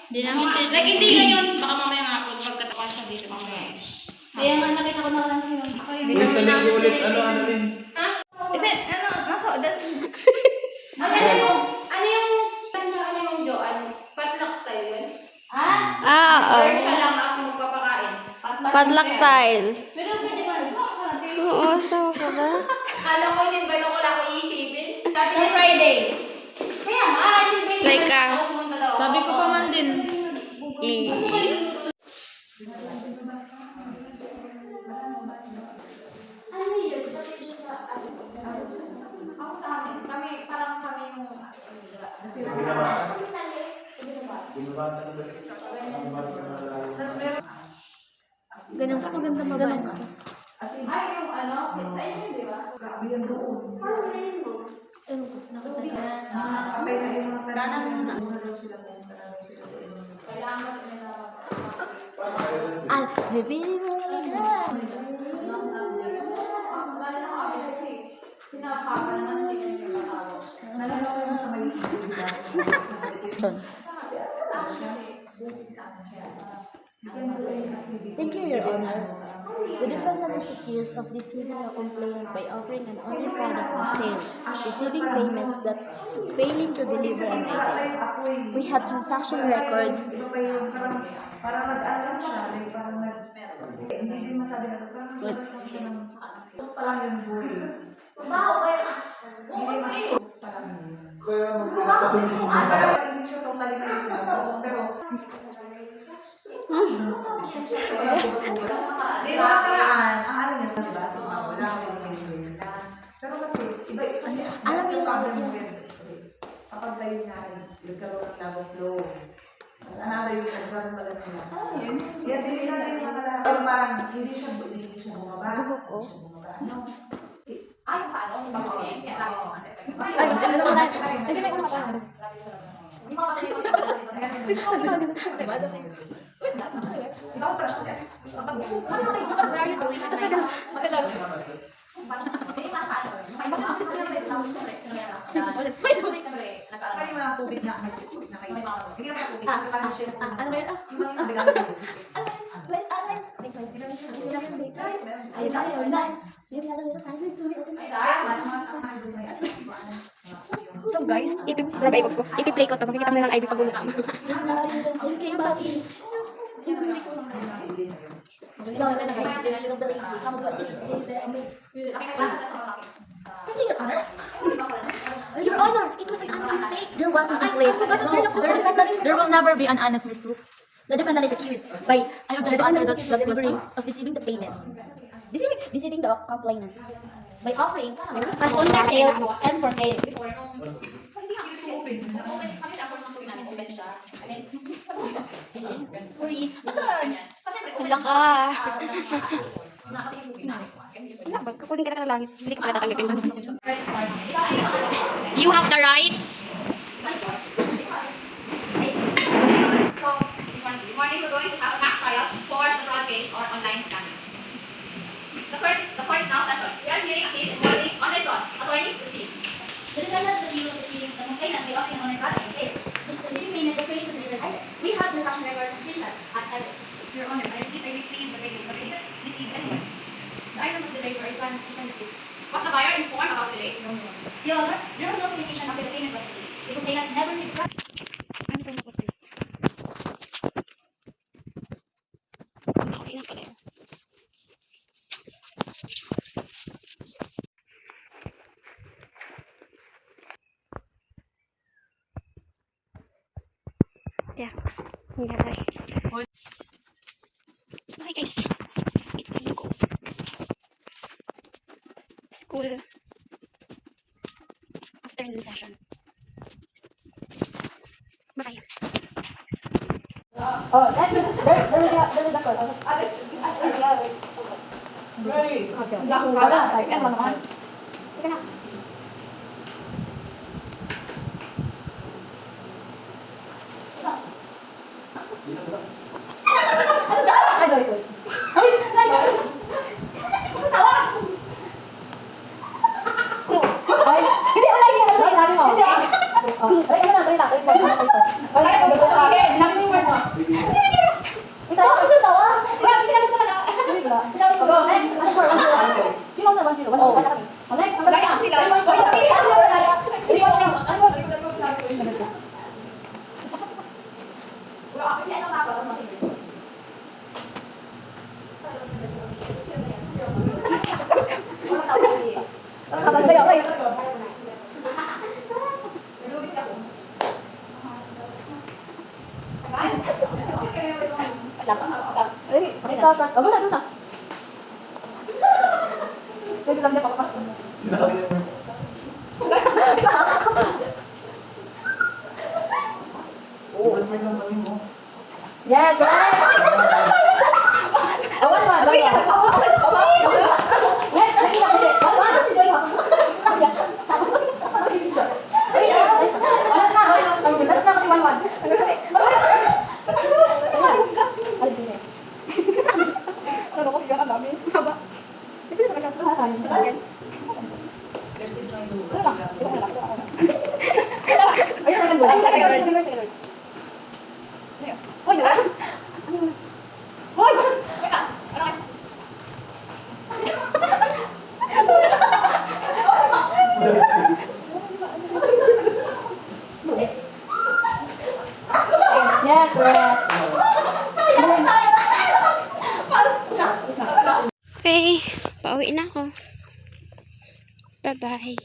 Hindi namin Like, hindi ngayon. Baka mamaya nga po, magkatakas siya dito mamaya. Kaya nga nakita ko na lang sino. Ako yung Uy, sabihin ko ulit, ano din? Kasi, ano yung Joanne? Potluck style yun? Oo. Siya lang ako magpapakain. Padlock style. Pero pwede ba? Oo, sama ka ba? Kala ko in-invite ako lang ako iisipin. Sabi Sa Friday. Kaya nga, in-invite Try ka. ako, pumunta daw ako. Sabi ko pa man din. Ganyan ka maganda magaling ka. Thank you, Your Honor. The defendant is accused of deceiving a complainant by offering an only product for sale, receiving payment that failing to deliver an item. We have transaction records. Parang nag-ano lang siya, parang hindi din masabi na parang nag-basta siya ng parang yung boy. Parang hindi siya totally na yung pero hindi nakakaraan, ang ano niya sa diba, sa mga wala kasi may na. Pero kasi, iba kasi, alam mo yung problem mo rin. Kasi, kapag tayo nga, nagkaroon ng love of flow. Mas another yung nagkaroon pala nila. Yan, hindi natin yung mga parang hindi siya bumaba. Ano? Ay, paano? Hindi ba kami? Kaya lang yung Hindi mo kapatid ko. Iba ko pala siya kasi Kaya mga tubig na may tubig na kayo. Hindi na tubig. Parang siya. Ano ba yun? Yung mga nabigang sa So guys, ipi-play ko to. Makikita mo ng Ivy pag umuka. Your Honor, it was an honest mistake. There wasn't a play. There will never be an honest mistake. The defendant is accused by the answer the delivery of deceiving the payment. Deceiving the complainant by offering an on sale and for sale. Kami sa source ng tubig namin, open siya. I mean, Sorry. Wala ka. nakati yung tubig namin. Wala ba? Kukunin ka na lang. Hindi ko pala tatanggapin. You have the right. So, before we're going to have a mock trial for the fraud case or online scamming. The court is now session. We are hearing a case involving online fraud. Attorney, proceed. The defendant is accused of deceiving the complainant by offering an on product for sale. This receiving payment to pay to deliver item. We have transaction records and screenshots as evidence. Your Honor, I received the payment, but I didn't receive anyone. The item was delayed or I plan to send it to. Was the buyer informed about delay? No. Your Honor, there was no communication after the payment was received. The complainant never received the Ano ba nakot? Okay na pala yun. Yeah. Yeah, right. Bye guys. It's time to go. School. Afternoon session. Bye. Oh, that's there is the code. Ready? Wala, yan lang naman. Teka na. Ay, sorry. Ay, Ay, hindi, wala yan. Wala yan. Wala yan. Wala yan. Wala yan. Wala yan. Wala yan. Wala yan. Wala yan. Sinabi niya mo. Mas may lang mo. Yes, right! Awan mo! Yes, nakita ko din. Awan si Joy, ha? Alas na kasi 1-1. Ano ko, bigyan ka namin. Haba. Hindi ko talaga. There's still trying to do. Ayun, second word. Second word. Hoy, wala. Hoy! Wait lang. Ano kayo? Yes, right. Okay, pauwi na ako. Bye-bye.